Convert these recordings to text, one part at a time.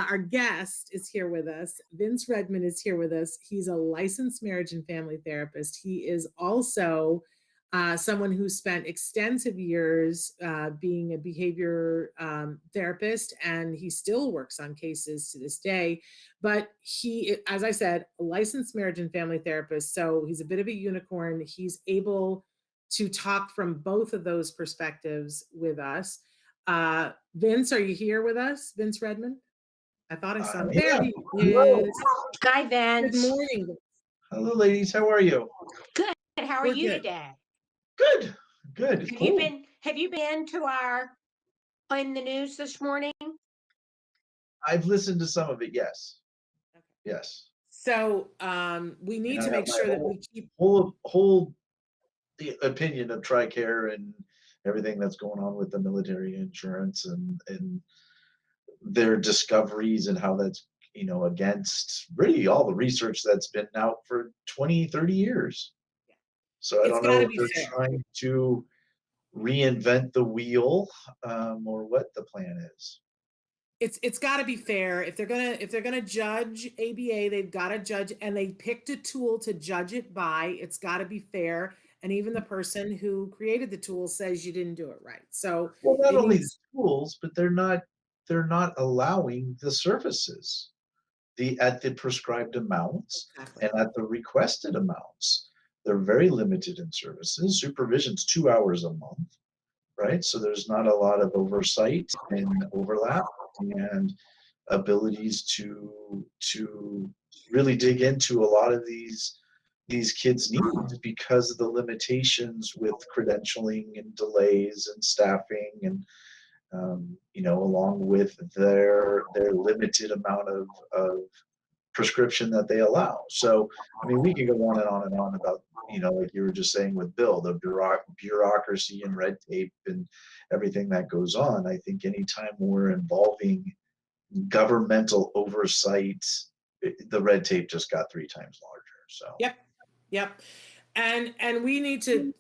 Our guest is here with us. Vince Redmond is here with us. He's a licensed marriage and family therapist. He is also someone who spent extensive years being a behavior therapist, and he still works on cases to this day. But he, as I said, a licensed marriage and family therapist. So he's a bit of a unicorn. He's able to talk from both of those perspectives with us. Vince, are you here with us? Vince Redmond? I thought I saw him. There Yeah. he Hello. is. Hi, Good Vince. morning. Hello, ladies. How are you? Good. How are We're you good. today? Good. Good. Have Cool. you been to our in the news this morning? I've listened to some of it. Yes. Okay. Yes. So we need And to I have make my sure that we keep. whole the opinion of TRICARE and everything that's going on with the military insurance and their discoveries and how that's against really all the research that's been out for 20, 30 years. So I It's don't got know to if be they're fair. trying to reinvent the wheel or what the plan is. It's got to be fair. If they're gonna judge ABA, they've got to judge, and they picked a tool to judge it by. It's got to be fair. And even the person who created the tool says you didn't do it right. So Well, not it only the needs. tools, but they're not allowing the services at the prescribed amounts Exactly. and at the requested amounts. They're very limited in services. Supervision's 2 hours a month, right? So there's not a lot of oversight and overlap and abilities to really dig into a lot of these kids' needs because of the limitations with credentialing and delays and staffing and along with their limited amount of prescription that they allow. So, I mean, we could go on and on and on about, like you were just saying with Bill, the bureaucracy and red tape and everything that goes on. I think anytime we're involving governmental oversight, the red tape just got 3 times larger. So, Yep. And we need to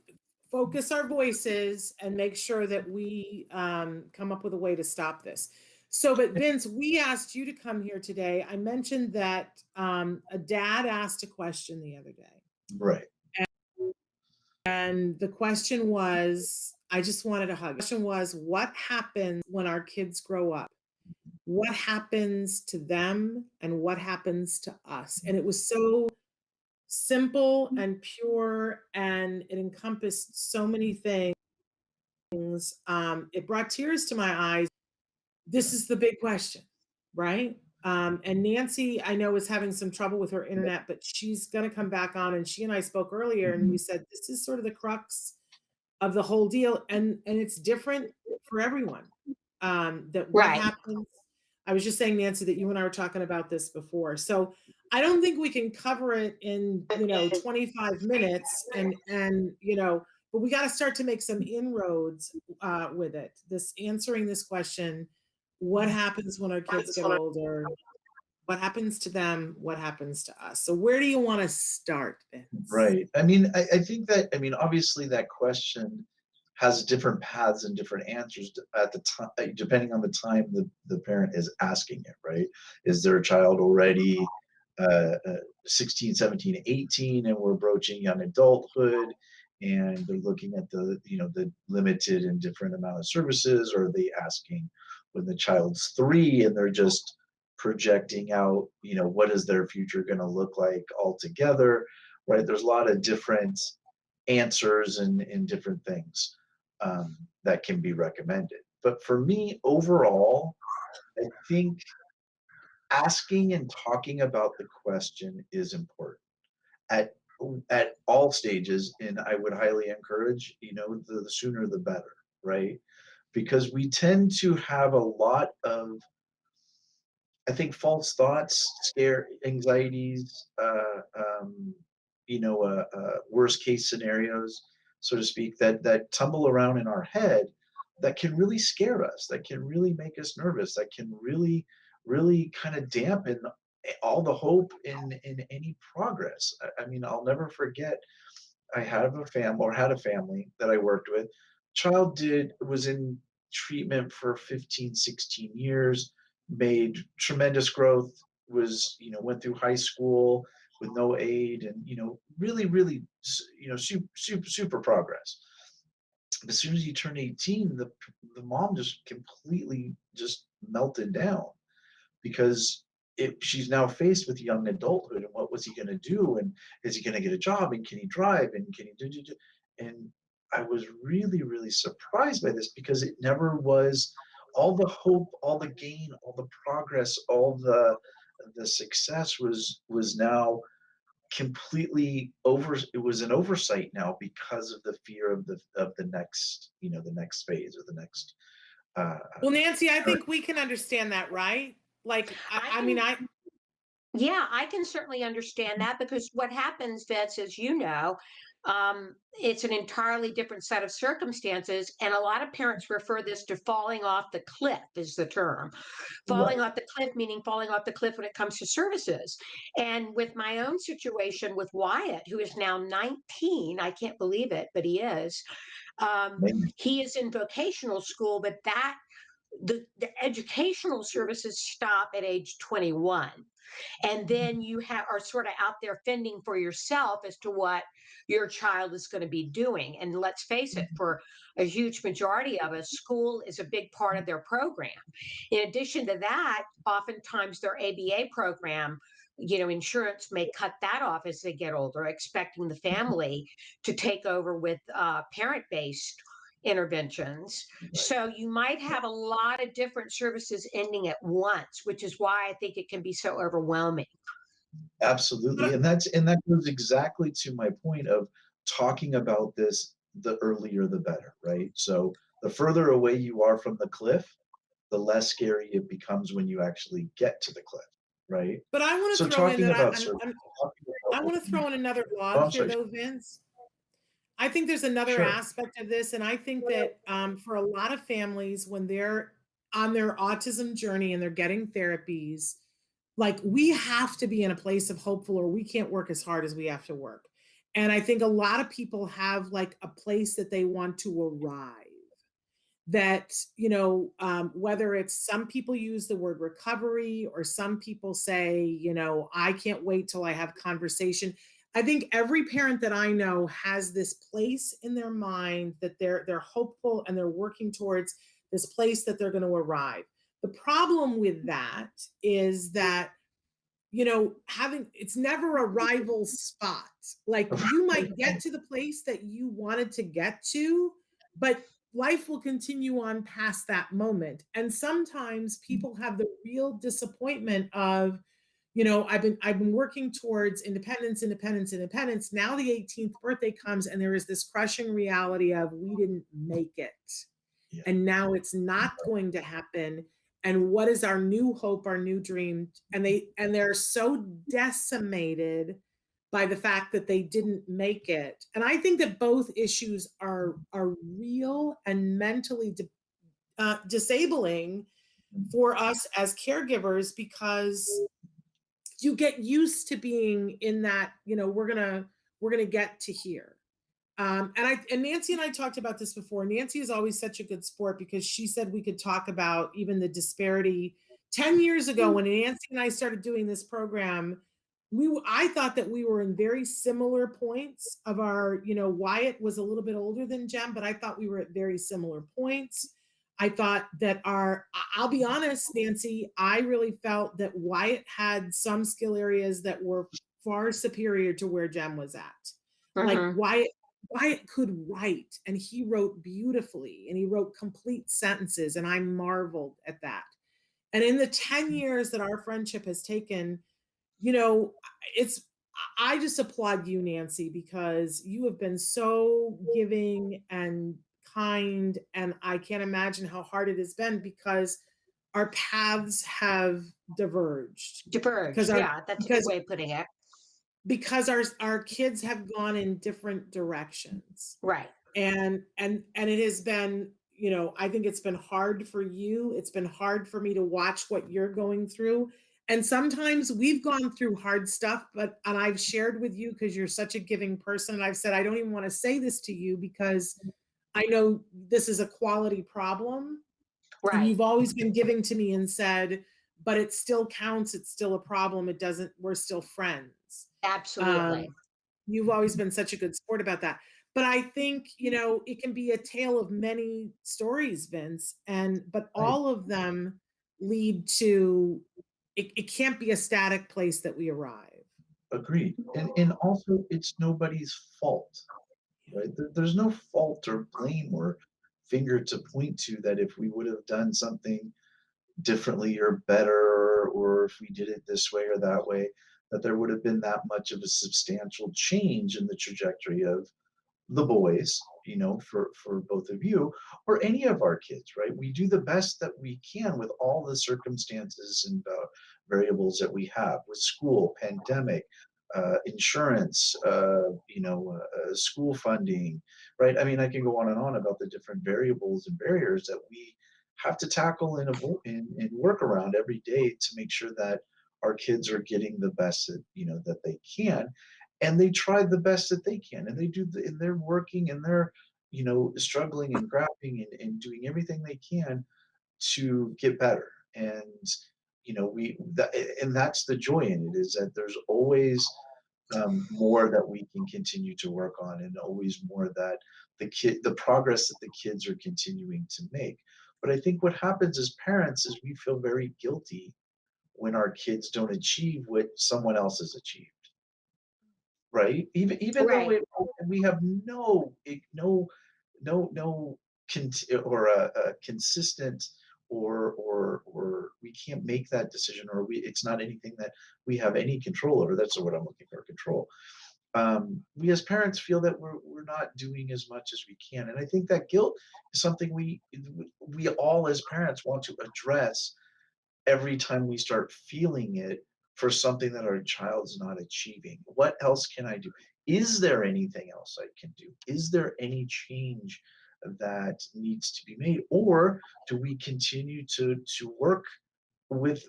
focus our voices and make sure that we come up with a way to stop this. So, but Vince, we asked you to come here today. I mentioned that a dad asked a question the other day. right. And the question was, I just wanted a hug. The question was, what happens when our kids grow up? What happens to them and what happens to us? And it was so simple and pure, and it encompassed so many things. It brought tears to my eyes. This is the big question, right? And Nancy, I know, is having some trouble with her internet, but she's going to come back on. And she and I spoke earlier, and we said this is sort of the crux of the whole deal, and it's different for everyone. That what Right. happens. I was just saying, Nancy, that you and I were talking about this before. So I don't think we can cover it in 25 minutes, and but we got to start to make some inroads with it. This answering this question: what happens when our kids get older? What happens to them? What happens to us? So where do you want to start, Vince? Right. I mean, I think that, obviously that question has different paths and different answers at the time, depending on the time the parent is asking it, right? Is their child already 16, 17, 18, and we're broaching young adulthood, and they're looking at the limited and different amount of services, or are they asking when the child's 3 and they're just projecting out, what is their future going to look like altogether, right? There's a lot of different answers and different things that can be recommended. But for me, overall, I think asking and talking about the question is important at at all stages, and I would highly encourage, the sooner the better, right? Because we tend to have a lot of, I think, false thoughts, scare, anxieties, worst case scenarios, so to speak, that tumble around in our head, that can really scare us, that can really make us nervous, that can really, really kind of dampen all the hope in any progress. I mean, I'll never forget. I have a family, or had a family that I worked with. Child was in treatment for 15, 16 years, made tremendous growth, was, went through high school with no aid, and, really, really, super progress. But as soon as you turn 18, the mom just completely just melted down, because she's now faced with young adulthood, and what was he going to do, and is he going to get a job, and can he drive, and can he do. And I was really, really surprised by this, because it never was all the hope, all the gain, all the progress, all the success was now completely over. It was an oversight now, because of the fear of the next, the next phase, or the next Well, Nancy, I think we can understand that, right? Like, I I mean, can, yeah, I can certainly understand that, because what happens, Vets, as you know, it's an entirely different set of circumstances. And a lot of parents refer this to falling off the cliff, is the term. Falling right. off the cliff, meaning falling off the cliff when it comes to services. And with my own situation with Wyatt, who is now 19, I can't believe it, but he is. Um, Amazing. he is in vocational school, but the educational services stop at age 21, and then you are sort of out there fending for yourself as to what your child is going to be doing. And let's face it, for a huge majority of us, school is a big part of their program. In addition to that, oftentimes their ABA program, insurance may cut that off as they get older, expecting the family to take over with parent based interventions. Right. So you might have a lot of different services ending at once, which is why I think it can be so overwhelming. Absolutely. And that goes exactly to my point of talking about this, the earlier the better, right? So the further away you are from the cliff, the less scary it becomes when you actually get to the cliff, right? but I want So to throw in talking that about service, talking I about want to throw in another oh, log I'm here, sorry. though, Vince. I think there's another Sure. aspect of this, and I think that for a lot of families, when they're on their autism journey and they're getting therapies, like, we have to be in a place of hopeful, or we can't work as hard as we have to work. And I think a lot of people have like a place that they want to arrive. That, whether it's, some people use the word recovery, or some people say, I can't wait till I have conversation. I think every parent that I know has this place in their mind that they're hopeful, and they're working towards this place that they're going to arrive. The problem with that is that, having, it's never a rival spot. Like, you might get to the place that you wanted to get to, but life will continue on past that moment. And sometimes people have the real disappointment of, I've been working towards independence, independence, independence. Now the 18th birthday comes, and there is this crushing reality of, we didn't make it. Yeah. And now it's not going to happen. And what is our new hope, our new dream? And they're so decimated by the fact that they didn't make it. And I think that both issues are real and mentally disabling for us as caregivers, because you get used to being in that, we're gonna get to here. And Nancy and I talked about this before. Nancy is always such a good sport, because she said we could talk about even the disparity. 10 years ago, when Nancy and I started doing this program, I thought that we were in very similar points of our, Wyatt was a little bit older than Jem, but I thought we were at very similar points. I thought that I'll be honest, Nancy, I really felt that Wyatt had some skill areas that were far superior to where Jem was at. Like, Mhm. Wyatt could write, and he wrote beautifully, and he wrote complete sentences, and I marveled at that. And in the 10 years that our friendship has taken, you know, it's I just applaud you, Nancy, because you have been so giving and kind, and I can't imagine how hard it has been, because our paths have diverged, because Diverged. our Yeah, that's a good because way of putting it. because our kids have gone in different directions. Right. And it has been, I think it's been hard for you, it's been hard for me to watch what you're going through. And sometimes we've gone through hard stuff, and I've shared with you, because you're such a giving person, and I've said, I don't even want to say this to you, because I know this is a quality problem. And Right. you've always been giving to me and said, but it still counts. It's still a problem. It doesn't, we're still friends. Um, Absolutely. you've always been such a good sport about that. But I think, it can be a tale of many stories, Vince, but I all of them lead to it can't be a static place that we arrive. agree. And also it's nobody's fault, right? There's no fault or blame or finger to point to that if we would have done something differently or better, or if we did it this way or that way, that there would have been that much of a substantial change in the trajectory of the boys, for both of you or any of our kids, right? We do the best that we can with all the circumstances and variables that we have with school, pandemic, insurance, school funding, right? I mean, I can go on and on about the different variables and barriers that we have to tackle and work around every day to make sure that our kids are getting the best that they can, and they try the best that they can, and and they're working, and they're struggling and grappling and doing everything they can to get better. And and that's the joy in it, is that there's always more that we can continue to work on, and always more that the progress that the kids are continuing to make. But I think what happens as parents is we feel very guilty when our kids don't achieve what someone else has achieved, right? Even though Right. we have no or a consistent, or we can't make that decision, or it's not anything that we have any control over. That's what I'm looking for, control. We as parents feel that we're not doing as much as we can, and I think that guilt is something we all as parents want to address every time we start feeling it for something that our child's not achieving. What else can I do? Is there anything else I can do? Is there any change that needs to be made? Or do we continue to work with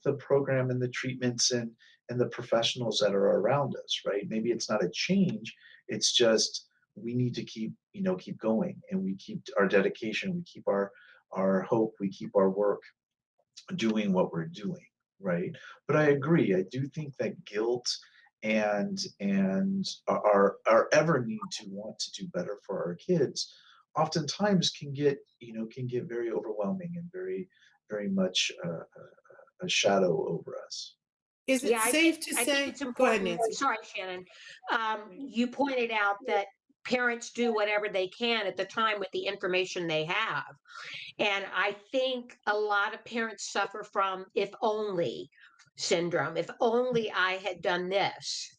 the program and the treatments and the professionals that are around us, right? Maybe it's not a change, it's just we need to keep going, and we keep our dedication, we keep our hope, we keep our work doing what we're doing, right? But I agree. I do think that guilt and our ever need to want to do better for our kids oftentimes can get very overwhelming and very much a shadow over us. Is it Yeah, safe to I think say? it's Go ahead, important. Nancy. Sorry, Shannon. You pointed out that parents do whatever they can at the time with the information they have. And I think a lot of parents suffer from if only syndrome. If only I had done this.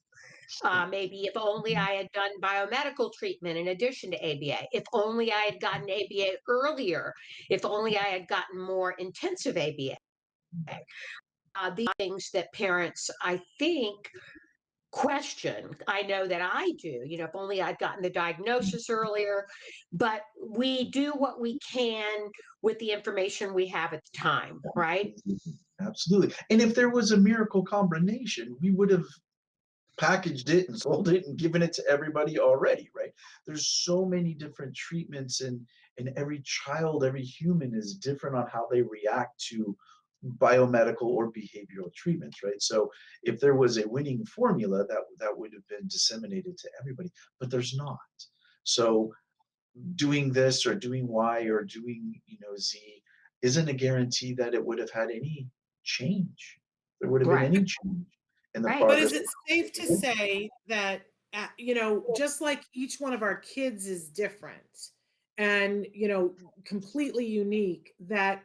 Maybe if only I had done biomedical treatment in addition to ABA. If only I had gotten ABA earlier. If only I had gotten more intensive ABA. These things that parents, I think, question. I know that I do. If only I'd gotten the diagnosis earlier, but we do what we can with the information we have at the time, right? Absolutely. And if there was a miracle combination, we would have packaged it and sold it and given it to everybody already, right? There's so many different treatments, and every child, every human is different on how they react to biomedical or behavioral treatments, right? So if there was a winning formula, that would have been disseminated to everybody, but there's not. So doing this or doing Y or doing Z isn't a guarantee that it would have had any change. There would have been Right. any change in the Right. But is progress. it safe to say that, just like each one of our kids is different and, completely unique, that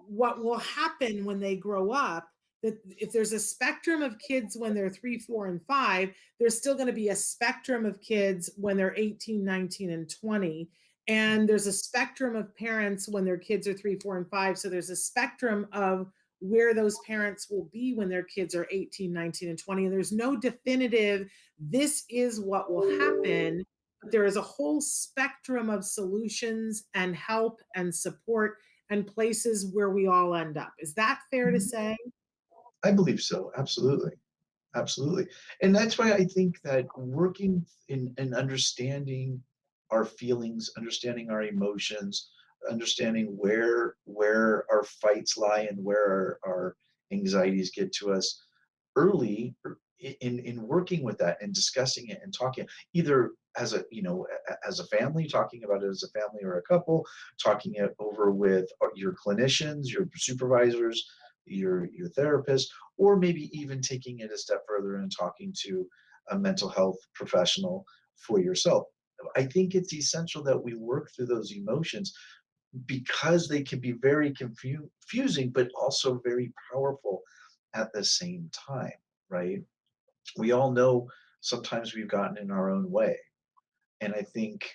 what will happen when they grow up, that if there's a spectrum of kids when they're 3, 4, and 5, there's still going to be a spectrum of kids when they're 18, 19, and 20. And there's a spectrum of parents when their kids are 3, 4, and 5. So there's a spectrum of where those parents will be when their kids are 18, 19, and 20. And there's no definitive, this is what will happen. But there is a whole spectrum of solutions and help and support and places where we all end up. Is that fair to say? I believe so. Absolutely. Absolutely. And that's why I think that working in and understanding our feelings, understanding our emotions, understanding where our fights lie and where our anxieties get to us early, in working with that and discussing it and talking, either as a, as a family, talking about it as a family or a couple, talking it over with your clinicians, your supervisors, your therapist, or maybe even taking it a step further and talking to a mental health professional for yourself. I think it's essential that we work through those emotions because they can be very confusing, but also very powerful at the same time, right? We all know sometimes we've gotten in our own way. And I think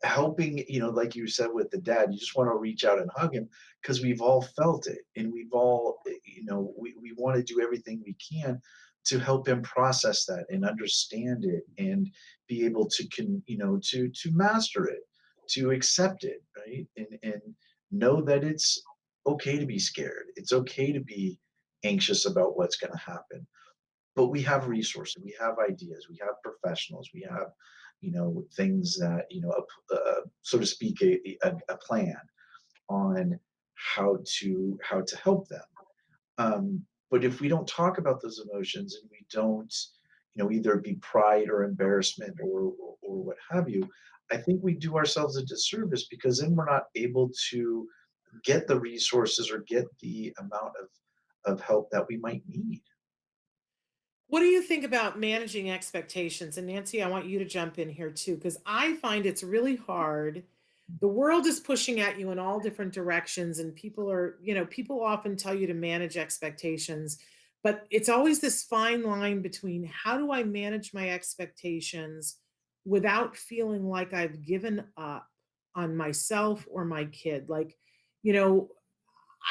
helping, like you said with the dad, you just want to reach out and hug him because we've all felt it. And we've all, we want to do everything we can to help him process that and understand it and be able to, to master it, to accept it, right? And know that it's okay to be scared. It's okay to be anxious about what's going to happen, but we have resources, we have ideas, we have professionals, we have, things that, so to speak, a plan on how to help them. But if we don't talk about those emotions and we don't, either be pride or embarrassment or what have you, I think we do ourselves a disservice because then we're not able to get the resources or get the amount of help that we might need. What do you think about managing expectations? And Nancy, I want you to jump in here too, because I find it's really hard. The world is pushing at you in all different directions, and people often tell you to manage expectations, but it's always this fine line between how do I manage my expectations without feeling like I've given up on myself or my kid? Like, you know,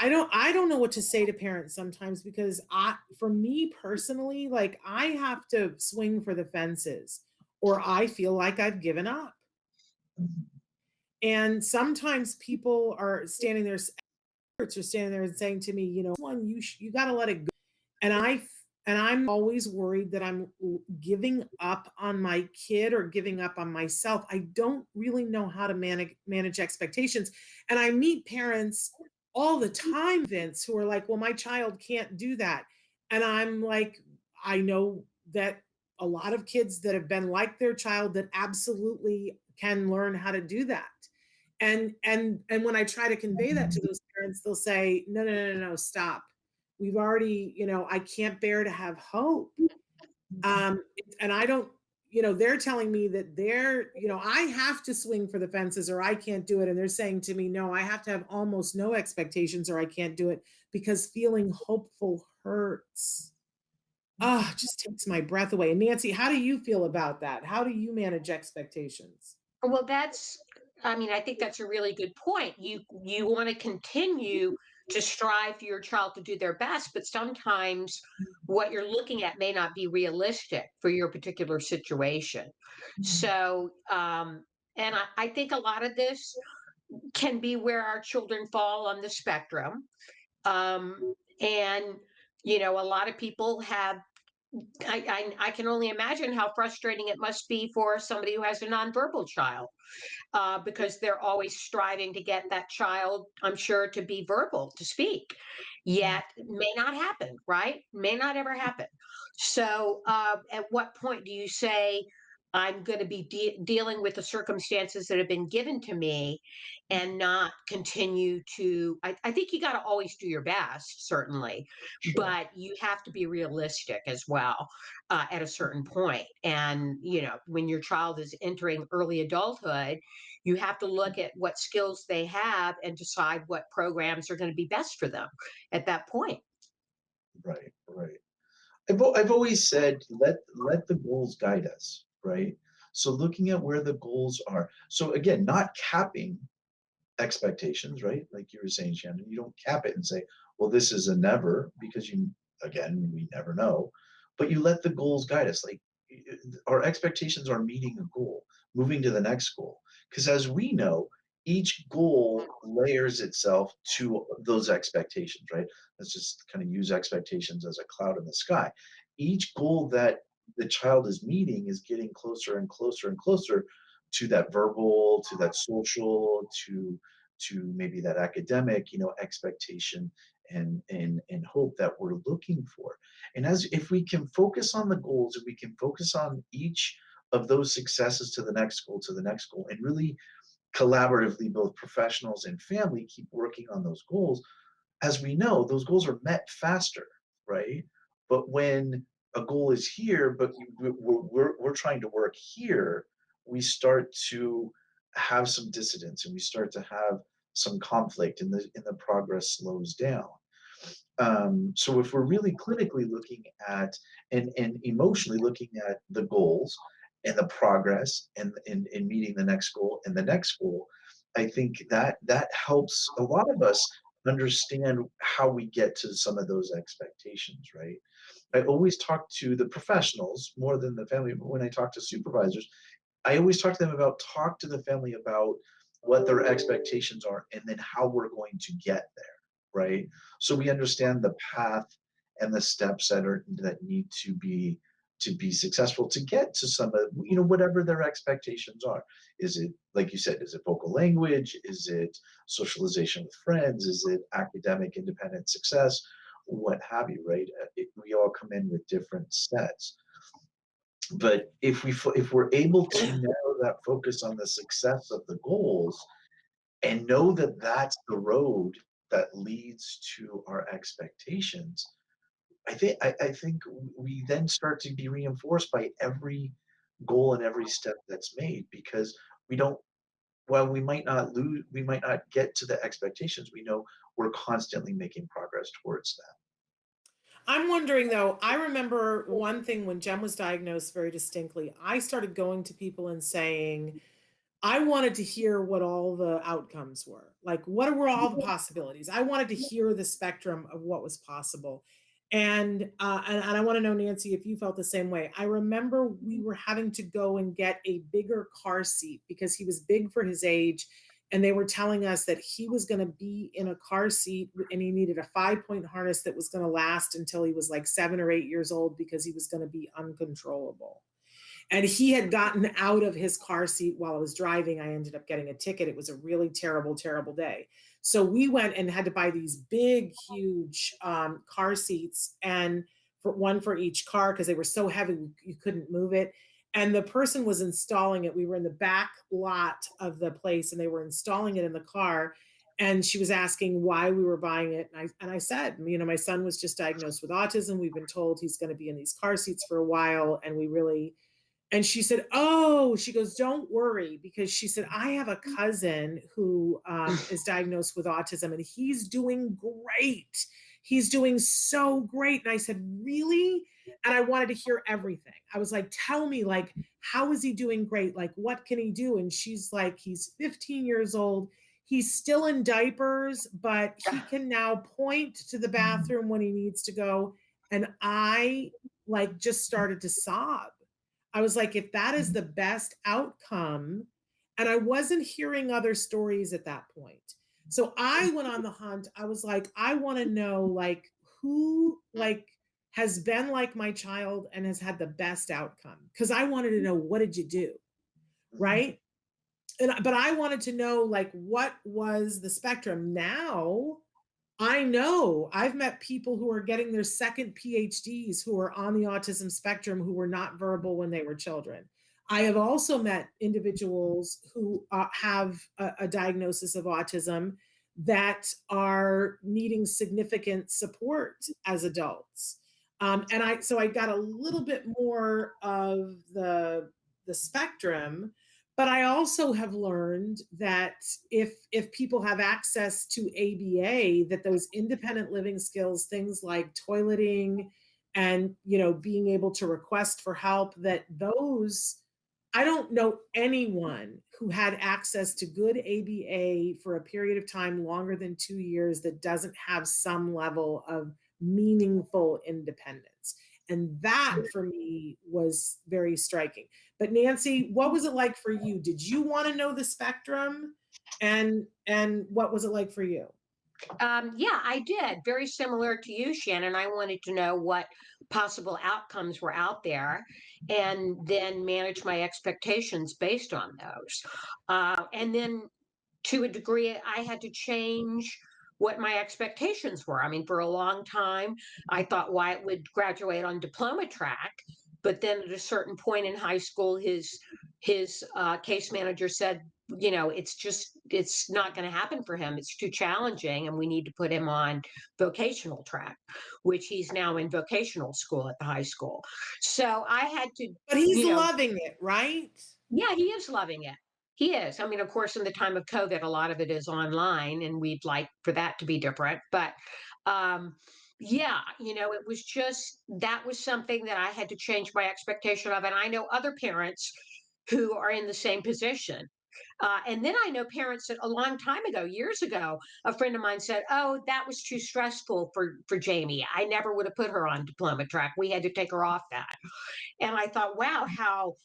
I don't know what to say to parents sometimes because for me personally, like I have to swing for the fences or I feel like I've given up. Mhm. And sometimes people are standing there, experts are standing there and saying to me, one, you got to let it go. And I'm always worried that I'm giving up on my kid or giving up on myself. I don't really know how to manage expectations. And I meet parents all the time, Vince, who are like, well, my child can't do that. And I'm like, I know that a lot of kids that have been like their child that absolutely can learn how to do that. And when I try to convey that to those parents, they'll say, no, no, no, no, no, stop. We've already, I can't bear to have hope. And I don't, they're telling me that I have to swing for the fences or I can't do it. And they're saying to me, no, I have to have almost no expectations or I can't do it because feeling hopeful hurts. Ah, it just takes my breath away. And Nancy, how do you feel about that? How do you manage expectations? Well, I mean, I think that's a really good point. You want to continue to strive for your child to do their best, but sometimes what you're looking at may not be realistic for your particular situation. Mhm. So, and I think a lot of this can be where our children fall on the spectrum. And a lot of people have I can only imagine how frustrating it must be for somebody who has a nonverbal child, because they're always striving to get that child, I'm sure, to be verbal, to speak. Yet it may not happen, right? May not ever happen. So, at what point do you say, I'm going to be dealing with the circumstances that have been given to me and not continue to? I think you got to always do your best, certainly, Sure. but you have to be realistic as well, at a certain point. And, when your child is entering early adulthood, you have to look at what skills they have and decide what programs are going to be best for them at that point. Right, right. I've always said let the goals guide us, right? So looking at where the goals are. So again, not capping expectations, right? Like you were saying, Shannon, you don't cap it and say, well, this is a never, because again, we never know. But you let the goals guide us. Like our expectations are meeting a goal, moving to the next goal. Because as we know, each goal layers itself to those expectations, right? Let's just kind of use expectations as a cloud in the sky. Each goal that the child is meeting is getting closer and closer and closer to that verbal, to that social, to maybe that academic, expectation and hope that we're looking for. And as if we can focus on the goals, if we can focus on each of those successes to the next goal, to the next goal, and really collaboratively, both professionals and family keep working on those goals, as we know, those goals are met faster, right? But when a goal is here, but we're trying to work here, we start to have some dissidence and we start to have some conflict, and the progress slows down. So if we're really clinically looking at and emotionally looking at the goals and the progress and meeting the next goal and the next goal, I think that helps a lot of us understand how we get to some of those expectations, right? I always talk to the professionals more than the family. But when I talk to supervisors, I always talk to the family about what their expectations are and then how we're going to get there, right? So we understand the path and the steps that need to be successful to get to some of, whatever their expectations are. Is it, like you said, is it vocal language? Is it socialization with friends? Is it academic independent success? What have you, right? We all come in with different sets. But if we're able to narrow that focus on the success of the goals and know that that's the road that leads to our expectations, I think we then start to be reinforced by every goal and every step that's made, because we don't while we might not get to the expectations, we know we're constantly making progress towards that. I'm wondering though, I remember one thing when Jem was diagnosed very distinctly. I started going to people and saying, I wanted to hear what all the outcomes were. Like, what were all the possibilities? I wanted to hear the spectrum of what was possible. And I want to know, Nancy, if you felt the same way. I remember we were having to go and get a bigger car seat because he was big for his age. And they were telling us that he was going to be in a car seat and he needed a 5-point harness that was going to last until he was like 7 or 8 years old because he was going to be uncontrollable. And he had gotten out of his car seat while I was driving. I ended up getting a ticket. It was a really terrible, terrible day. So we went and had to buy these big, huge car seats, and for one for each car because they were so heavy you couldn't move it. And the person was installing it. We were in the back lot of the place, and they were installing it in the car. And she was asking why we were buying it. And I said, my son was just diagnosed with autism. We've been told he's going to be in these car seats for a while, and we really and she said, oh, she goes, don't worry, because she said, I have a cousin who is diagnosed with autism and he's doing great. He's doing so great. And I said, really? And I wanted to hear everything. I was like, tell me, like, how is he doing great? Like, what can he do? And she's like, he's 15 years old. He's still in diapers, but he can now point to the bathroom when he needs to go. And I like just started to sob. I was like, if that is the best outcome, and I wasn't hearing other stories at that point. So I went on the hunt. I was like, I want to know like who like has been like my child and has had the best outcome. Cause I wanted to know, what did you do? Mhm. Right. But I wanted to know like what was the spectrum. Now I know I've met people who are getting their second PhDs who are on the autism spectrum who were not verbal when they were children. I have also met individuals who have a diagnosis of autism that are needing significant support as adults. So I got a little bit more of the spectrum, but I also have learned that if people have access to ABA, that those independent living skills, things like toileting and being able to request for help, that those I don't know anyone who had access to good ABA for a period of time longer than 2 years that doesn't have some level of meaningful independence. And that for me was very striking. But Nancy, what was it like for you? Did you want to know the spectrum? And what was it like for you? Yeah, I did. Very similar to you, Shannon. I wanted to know what possible outcomes were out there and then manage my expectations based on those. And then to a degree, I had to change what my expectations were. I mean, for a long time, I thought Wyatt would graduate on diploma track, but then at a certain point in high school, his case manager said, it's not going to happen for him. It's too challenging, and we need to put him on vocational track, which he's now in vocational school at the high school. So I had to, But he's you know, loving it, right? yeah, he is loving it. He is. I mean, of course, in the time of COVID, a lot of it is online, and we'd like for that to be different. But um, yeah, it was just that was something that I had to change my expectation of. And I know other parents who are in the same position. And then I know parents that a long time ago, years ago, a friend of mine said, "Oh, that was too stressful for Jamie. I never would have put her on diploma track. We had to take her off that." And I thought, wow, how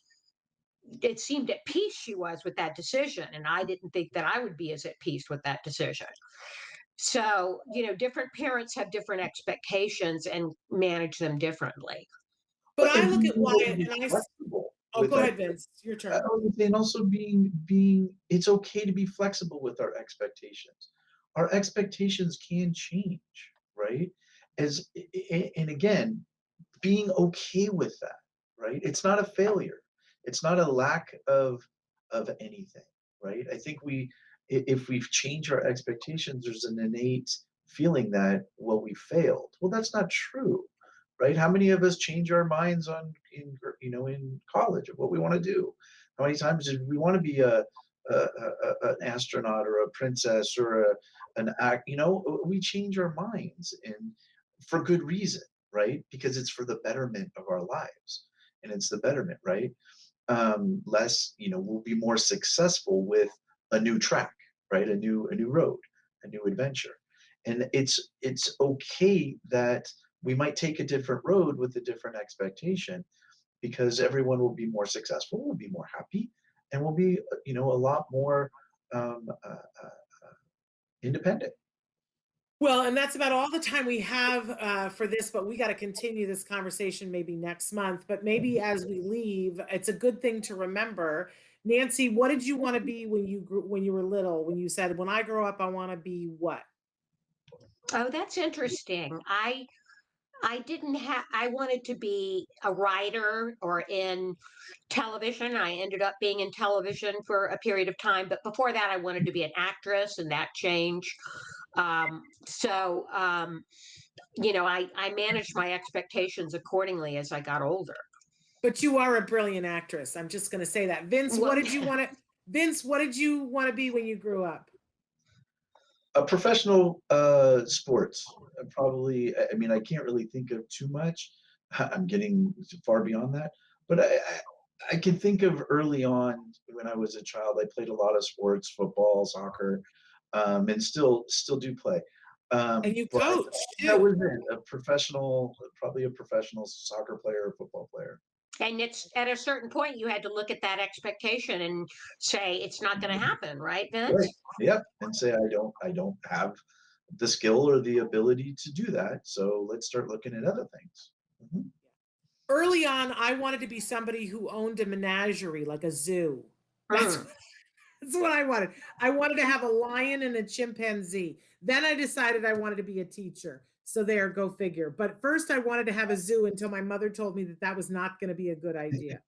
it seemed at peace she was with that decision. And I didn't think that I would be as at peace with that decision. So, different parents have different expectations and manage them differently. But I And look being at able to Wyatt be and flexible oh, with go that. ahead, Vince. Your I turn. was saying also being it's okay to be flexible with our expectations. Our expectations can change, right? And again, being okay with that, right? It's not a failure. It's not a lack of anything, right? I think if we've changed our expectations, there's an innate feeling that, well, we failed. Well, that's not true, right? How many of us change our minds in college of what we want to do? How many times did we want to be an astronaut or a princess or an act? We change our minds, and for good reason, right? Because it's for the betterment of our lives, and it's the betterment, right? Less, we'll be more successful with a new track, right? A new road, a new adventure. And it's okay that we might take a different road with a different expectation, because everyone will be more successful, will be more happy, and will be, a lot more independent. Well, and that's about all the time we have for this, but we got to continue this conversation maybe next month. But maybe as we leave, it's a good thing to remember. Nancy, what did you want to be when you were little? When you said, "When I grow up, I want to be what?" Oh, that's interesting. I didn't have I wanted to be a writer or in television. I ended up being in television for a period of time, but before that I wanted to be an actress, and that changed. I managed my expectations accordingly as I got older. But you are a brilliant actress. I'm just going to say that. Vince, Well, what did you want to be when you grew up? A professional sports, probably. I mean, I can't really think of too much. I'm getting far beyond that, but I can think of early on when I was a child. I played a lot of sports, football, soccer, and still do play. And you But coach that too. was it. Probably a professional soccer player or football player. and it's at a certain point you had to look at that expectation and say it's not going to happen, right, Right. Vince? Yeah. And say I don't have the skill or the ability to do that. So let's start looking at other things. Mhm. Early on, I wanted to be somebody who owned a menagerie, like a zoo. That's Mm. That's what I wanted. I wanted to have a lion and a chimpanzee. Then I decided I wanted to be a teacher. So there, go figure. But first, I wanted to have a zoo until my mother told me that that was not going to be a good idea.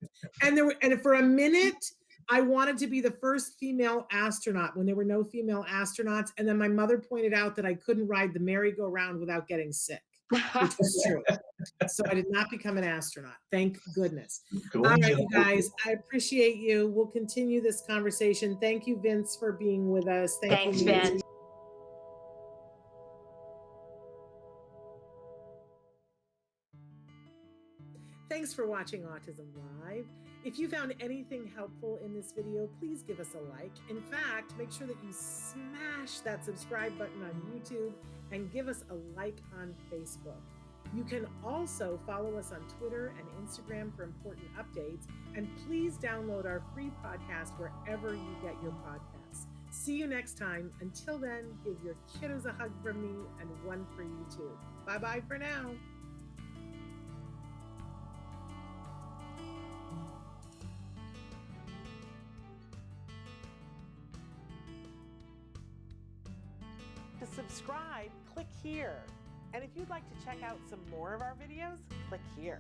And for a minute, I wanted to be the first female astronaut when there were no female astronauts. And then my mother pointed out that I couldn't ride the merry-go-round without getting sick, which was true. So I did not become an astronaut. Thank goodness. All Going right, in. you guys, I appreciate you. We'll continue this conversation. Thank you, Vince, for being with us. Thank you, Thanks, Nancy. Vince. Thanks for watching Autism Live. If you found anything helpful in this video, please give us a like. In fact, make sure that you smash that subscribe button on YouTube and give us a like on Facebook. You can also follow us on Twitter and Instagram for important updates. And please download our free podcast wherever you get your podcasts. See you next time. Until then, give your kiddos a hug from me and one for you too. Bye-bye for now. subscribe, click here. And if you'd like to check out some more of our videos, click here.